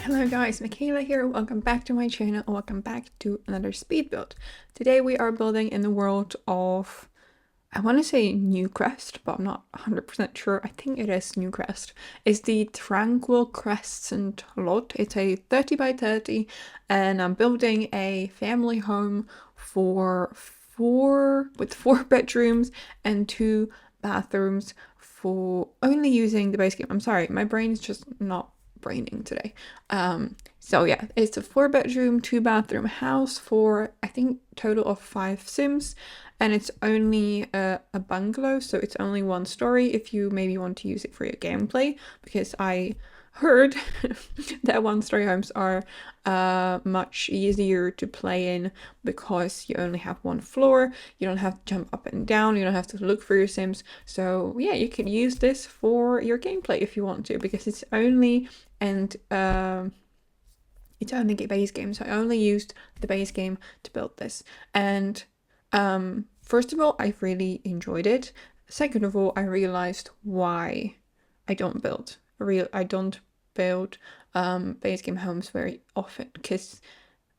Hello guys, Michaela here. Welcome back to my channel. Welcome back to another speed build. Today we are building in the world of, I want to say Newcrest, but I'm not 100% sure. I think it is Newcrest. It's the Tranquil Crescent lot. It's a 30 by 30 and I'm building a family home with 4 bedrooms and 2 bathrooms for only using the base game. I'm sorry, my brain is just not braining today. So yeah, it's a 4-bedroom, 2-bathroom house for I think total of 5 sims, and it's only a bungalow, so it's only 1 story if you maybe want to use it for your gameplay, because I heard that 1-story homes are much easier to play in because you only have 1 floor, you don't have to jump up and down, you don't have to look for your sims. So yeah, you can use this for your gameplay if you want to, because it's only base game, so I only used the base game to build this. And first of all, I really enjoyed it. Second of all, I realized why I don't build base game homes very often, because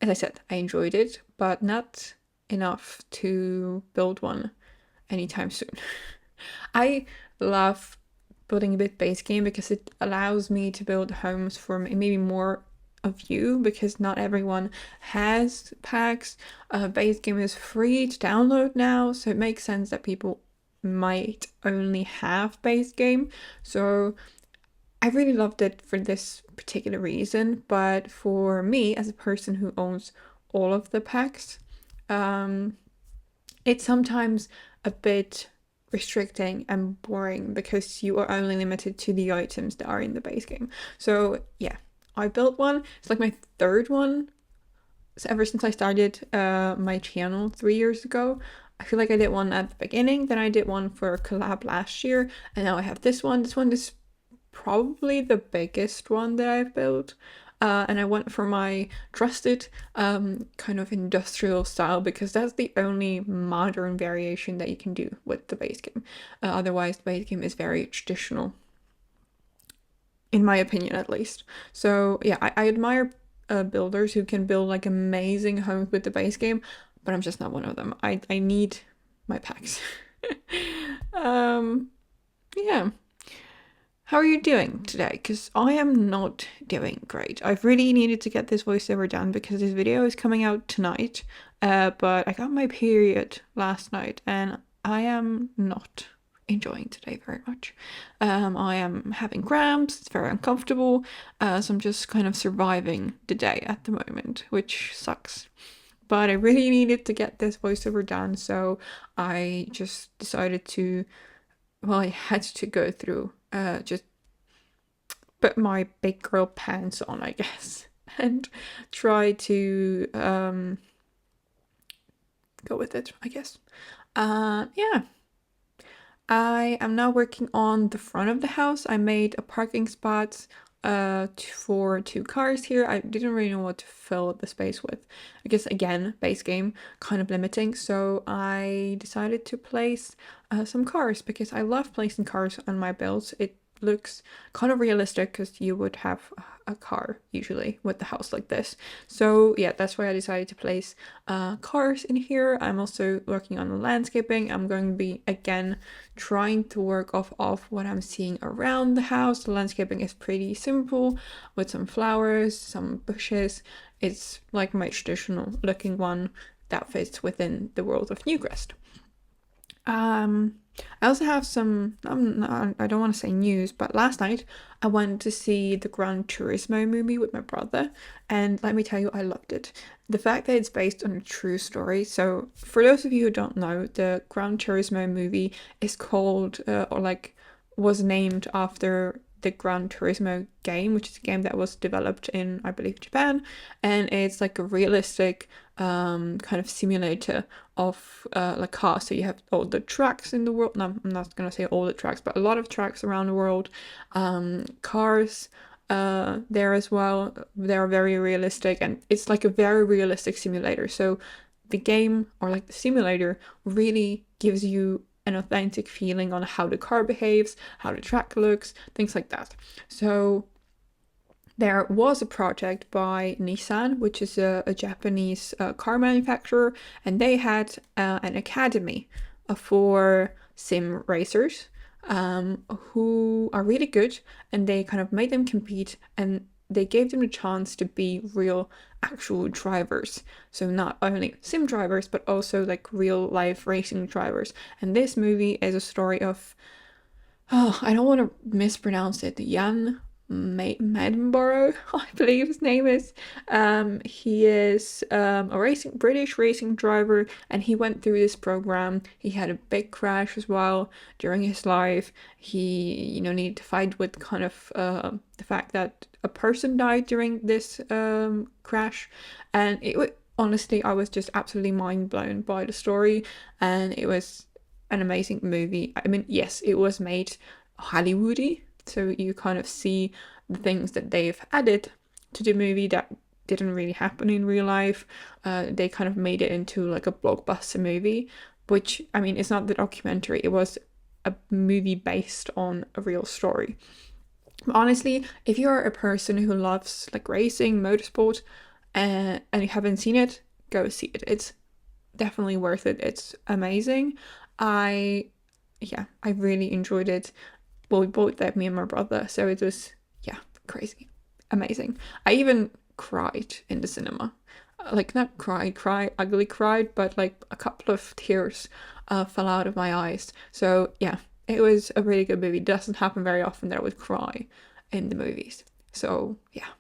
as I said, I enjoyed it, but not enough to build one anytime soon. I love building a bit base game because it allows me to build homes for maybe more of you, because not everyone has packs. Base game is free to download now, so it makes sense that people might only have base game. So I really loved it for this particular reason, but for me as a person who owns all of the packs, it's sometimes a bit restricting and boring because you are only limited to the items that are in the base game. So yeah, I built one. It's like my 3rd one. So ever since I started my channel 3 years ago. I feel like I did one at the beginning, then I did one for a collab last year, and now I have this one. This one is probably the biggest one that I've built. And I went for my trusted kind of industrial style, because that's the only modern variation that you can do with the base game. Otherwise, the base game is very traditional, in my opinion at least. So yeah, I admire builders who can build like amazing homes with the base game, but I'm just not one of them. I need my packs. Yeah. How are you doing today? Because I am not doing great. I've really needed to get this voiceover done because this video is coming out tonight, but I got my period last night and I am not enjoying today very much. I am having cramps, it's very uncomfortable, so I'm just kind of surviving the day at the moment, which sucks. But I really needed to get this voiceover done, so I just decided to, well, I had to go through just put my big girl pants on, I guess, and try to go with it, I guess. Yeah. I am now working on the front of the house. I made a parking spot for 2 cars here. I didn't really know what to fill the space with. I guess again, base game, kind of limiting. So I decided to place some cars because I love placing cars on my builds. It looks kind of realistic because you would have a car usually with the house like this. So yeah, that's why I decided to place cars in here. I'm also working on the landscaping. I'm going to be again trying to work off of what I'm seeing around the house. The landscaping is pretty simple with some flowers, some bushes. It's like my traditional looking one that fits within the world of Newcrest. I also have some, I don't want to say news, but last night I went to see the Gran Turismo movie with my brother, and let me tell you, I loved it. The fact that it's based on a true story. So for those of you who don't know, the Gran Turismo movie is called, was named after the Gran Turismo game, which is a game that was developed in, I believe, Japan, and it's like a realistic kind of simulator of like cars. So you have all the tracks in the world. No, I'm not gonna say all the tracks, but a lot of tracks around the world. Cars there as well. They're very realistic, and it's like a very realistic simulator. So the game, or like the simulator, really gives you an authentic feeling on how the car behaves, how the track looks, things like that. So There was a project by Nissan, which is a Japanese car manufacturer, and they had an academy for sim racers who are really good, and they kind of made them compete, and they gave them the chance to be real actual drivers. So not only sim drivers, but also like real life racing drivers. And this movie is a story of, oh, I don't want to mispronounce it, Jan Madenborough, I believe his name is. He is a British racing driver, and he went through this program. He had a big crash as well during his life. He, needed to fight with kind of the fact that a person died during this crash, and honestly, I was just absolutely mind blown by the story, and it was an amazing movie. I mean, yes, it was made Hollywoody, so you kind of see the things that they've added to the movie that didn't really happen in real life. They kind of made it into like a blockbuster movie, which, I mean, it's not the documentary, it was a movie based on a real story. But honestly, if you're a person who loves like racing, motorsport, and you haven't seen it, go see it. It's definitely worth it. It's amazing. I really enjoyed it. Well, we both did, me and my brother, so it was, crazy, amazing. I even cried in the cinema. Like, not ugly cried, but like a couple of tears fell out of my eyes. So yeah, it was a really good movie. It doesn't happen very often that I would cry in the movies. So yeah,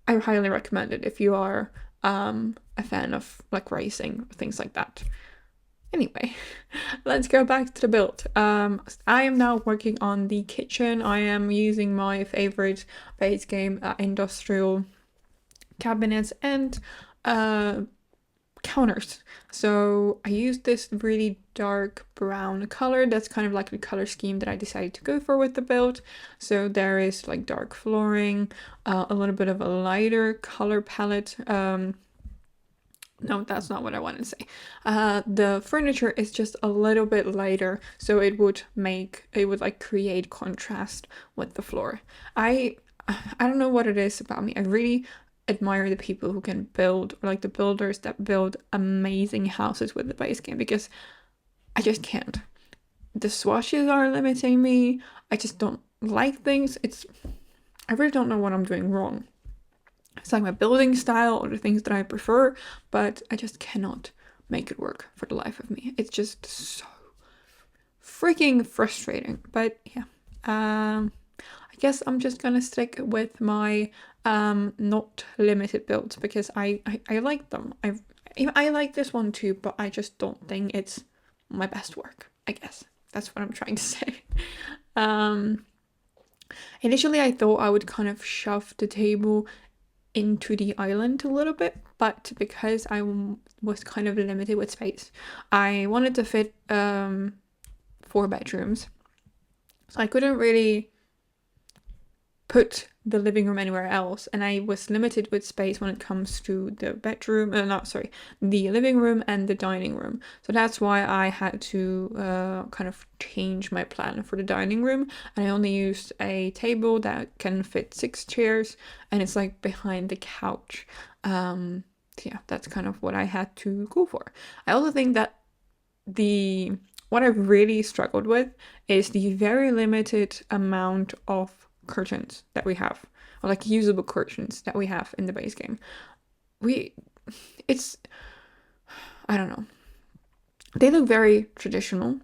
I highly recommend it if you are a fan of like racing, things like that. Anyway, let's go back to the build. I am now working on the kitchen. I am using my favorite base game industrial cabinets and counters. So I used this really dark brown color. That's kind of like the color scheme that I decided to go for with the build. So there is like dark flooring, a little bit of a lighter color palette. No, that's not what I wanted to say. The furniture is just a little bit lighter, so it would like create contrast with the floor. I don't know what it is about me. I really admire the people who can build, or like the builders that build amazing houses with the base game, because I just can't. The swatches are limiting me. I just don't like things. I really don't know what I'm doing wrong. It's like my building style or the things that I prefer, but I just cannot make it work for the life of me. It's just so freaking frustrating. But yeah, I guess I'm just gonna stick with my not limited builds, because I like them. I like this one too, but I just don't think it's my best work. I guess that's what I'm trying to say. Initially, I thought I would kind of shove the table into the island a little bit, but because I was kind of limited with space, I wanted to fit 4 bedrooms, so I couldn't really put the living room anywhere else, and I was limited with space when it comes to the the living room and the dining room. So that's why I had to kind of change my plan for the dining room, and I only used a table that can fit 6 chairs, and it's like behind the couch. So yeah, that's kind of what I had to go for. I also think that what I really struggled with is the very limited amount of curtains that we have, or like usable curtains that we have in the base game. I don't know, they look very traditional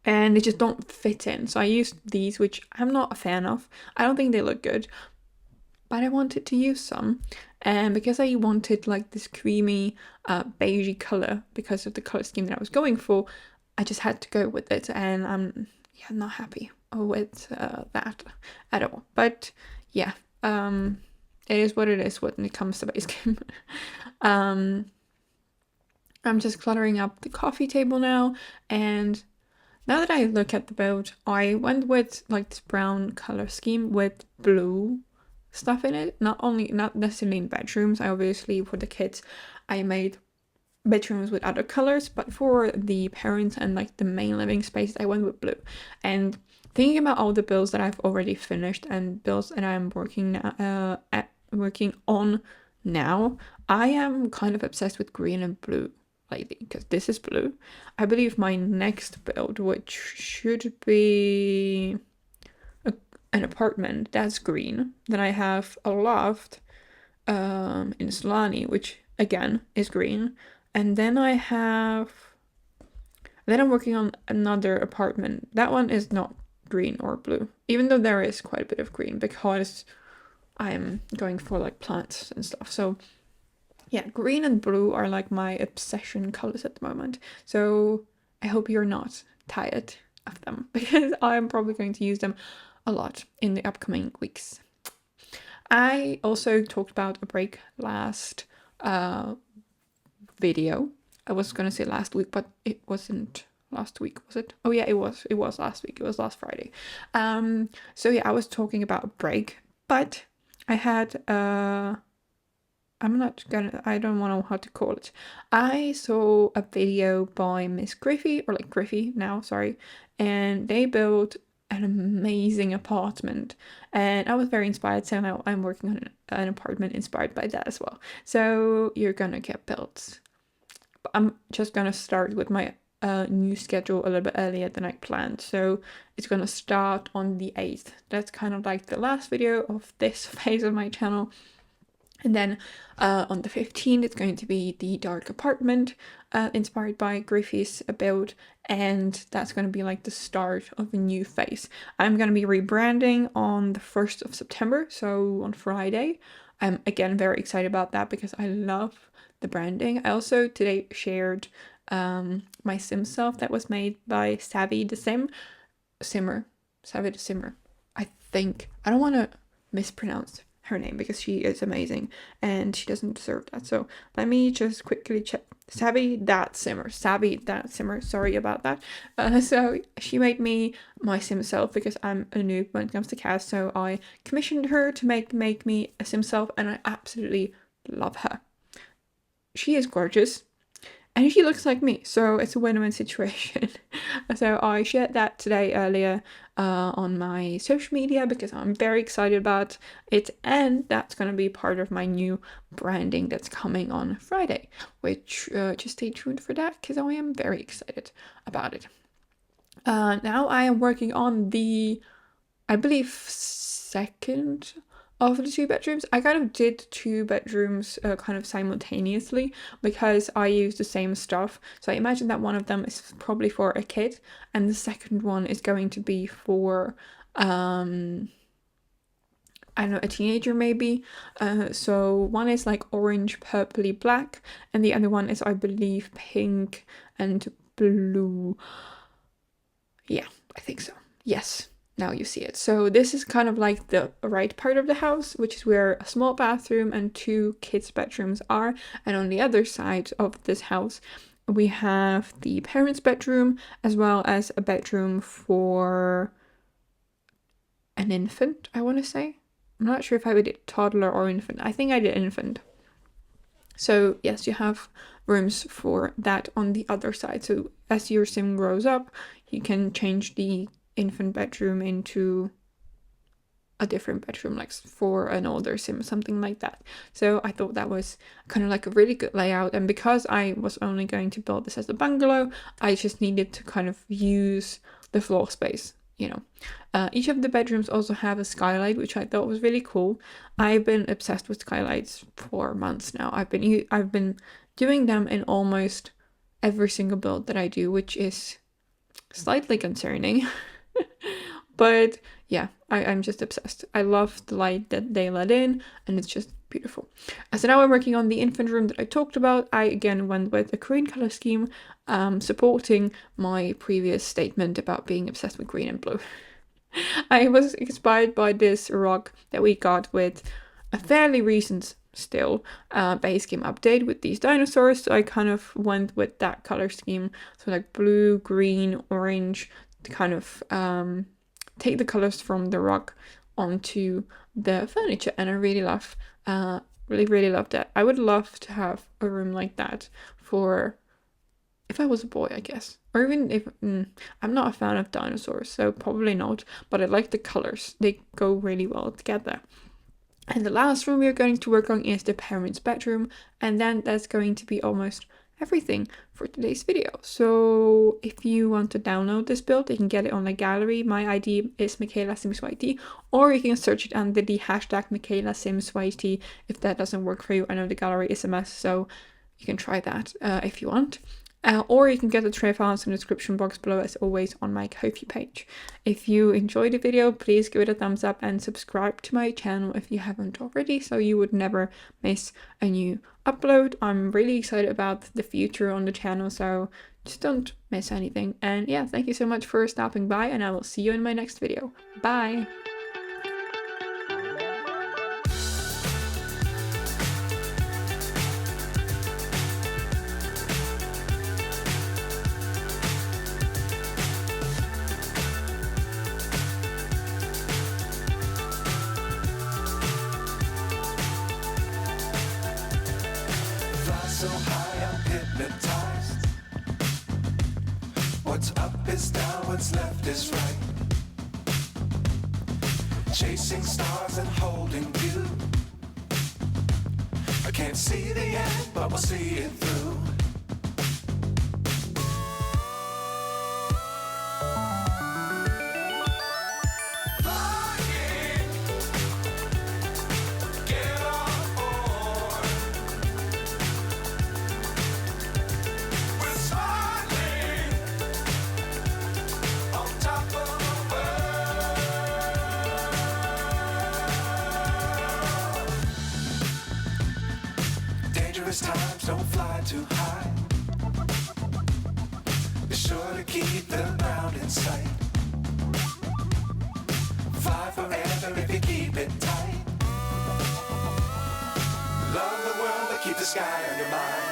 and they just don't fit in. So I used these, which I'm not a fan of. I don't think they look good, but I wanted to use some, and because I wanted like this creamy beigey color because of the color scheme that I was going for, I just had to go with it, and I'm not happy with that at all. But yeah, it is what it is when it comes to base game. I'm just cluttering up the coffee table now, and now that I look at the build, I went with like this brown color scheme with blue stuff in it. Not necessarily in bedrooms. I obviously, for the kids, I made bedrooms with other colors, but for the parents and like the main living space, I went with blue. And thinking about all the builds that I've already finished and builds that I'm working on now, I am kind of obsessed with green and blue lately because this is blue. I believe my next build, which should be an apartment, that's green. Then I have a loft in Solani, which again is green. And then I'm working on another apartment. That one is not green or blue, even though there is quite a bit of green because I'm going for like plants and stuff. So yeah, green and blue are like my obsession colors at the moment. So I hope you're not tired of them because I'm probably going to use them a lot in the upcoming weeks. I also talked about a break last video. I was gonna say last week, but it wasn't last week, was it? Oh yeah, it was last week. It was last Friday. So yeah, I was talking about a break, but I had I don't know how to call it. I saw a video by Miss Griffey, or like Griffey now, sorry, and they built an amazing apartment, and I was very inspired. So now I'm working on an apartment inspired by that as well. So you're gonna get built. I'm just gonna start with my new schedule a little bit earlier than I planned. So it's gonna start on the 8th. That's kind of like the last video of this phase of my channel. And then on the 15th, it's going to be the dark apartment inspired by Griffey's build. And that's going to be like the start of a new phase. I'm going to be rebranding on the 1st of September, so on Friday. I'm again very excited about that because I love the branding. I also today shared my sim self that was made by Savvy the Simmer. I think. I don't want to mispronounce her name because she is amazing and she doesn't deserve that. So let me just quickly check. Savvy that simmer, sorry about that. So she made me my sim self because I'm a noob when it comes to cats, so I commissioned her to make me a sim self, and I absolutely love her. She is gorgeous and she looks like me, so it's a win-win situation. So I shared that today earlier on my social media because I'm very excited about it, and that's going to be part of my new branding that's coming on Friday, which just stay tuned for that because I am very excited about it. Now I am working on the, I believe, second of the 2 bedrooms. I kind of did 2 bedrooms kind of simultaneously because I use the same stuff. So I imagine that one of them is probably for a kid and the second one is going to be for I don't know, a teenager maybe. So one is like orange, purpley, black, and the other one is, I believe, pink and blue. Yeah, I think so. Yes. Now you see it. So this is kind of like the right part of the house, which is where a small bathroom and 2 kids' bedrooms are. And on the other side of this house, we have the parents' bedroom, as well as a bedroom for an infant, I want to say. I'm not sure if I did toddler or infant. I think I did infant. So yes, you have rooms for that on the other side. So as your sim grows up, you can change the infant bedroom into a different bedroom, like for an older sim, something like that. So I thought that was kind of like a really good layout, and because I was only going to build this as a bungalow, I just needed to kind of use the floor space, you know. Each of the bedrooms also have a skylight, which I thought was really cool. I've been obsessed with skylights for months now. I've been doing them in almost every single build that I do, which is slightly concerning. But yeah, I'm just obsessed. I love the light that they let in, and it's just beautiful. So now I'm working on the infant room that I talked about. I again went with a green color scheme, supporting my previous statement about being obsessed with green and blue. I was inspired by this rug that we got with a fairly recent still base game update with these dinosaurs, so I kind of went with that color scheme. So like blue, green, orange, to kind of take the colors from the rug onto the furniture, and I really love that. I would love to have a room like that for if I was a boy, I guess. or even if I'm not a fan of dinosaurs, so probably not, but I like the colors. They go really well together. And the last room we are going to work on is the parents' bedroom, and then that's going to be almost everything for today's video. So if you want to download this build, you can get it on the gallery. My ID is michaelasimsyt, or you can search it under the hashtag michaelasimsyt if that doesn't work for you. I know the gallery is a mess, so you can try that if you want. Or you can get the tray files in the description box below, as always, on my Ko-fi page. If you enjoyed the video, please give it a thumbs up and subscribe to my channel if you haven't already, so you would never miss a new upload. I'm really excited about the future on the channel, so just don't miss anything. And yeah, thank you so much for stopping by, and I will see you in my next video. Bye! So high I'm hypnotized. What's up is down, what's left is right. Chasing stars and holding you. I can't see the end, but we'll see it through. Dangerous times, don't fly too high. Be sure to keep the ground in sight. Fly forever if you keep it tight. Love the world, but keep the sky on your mind.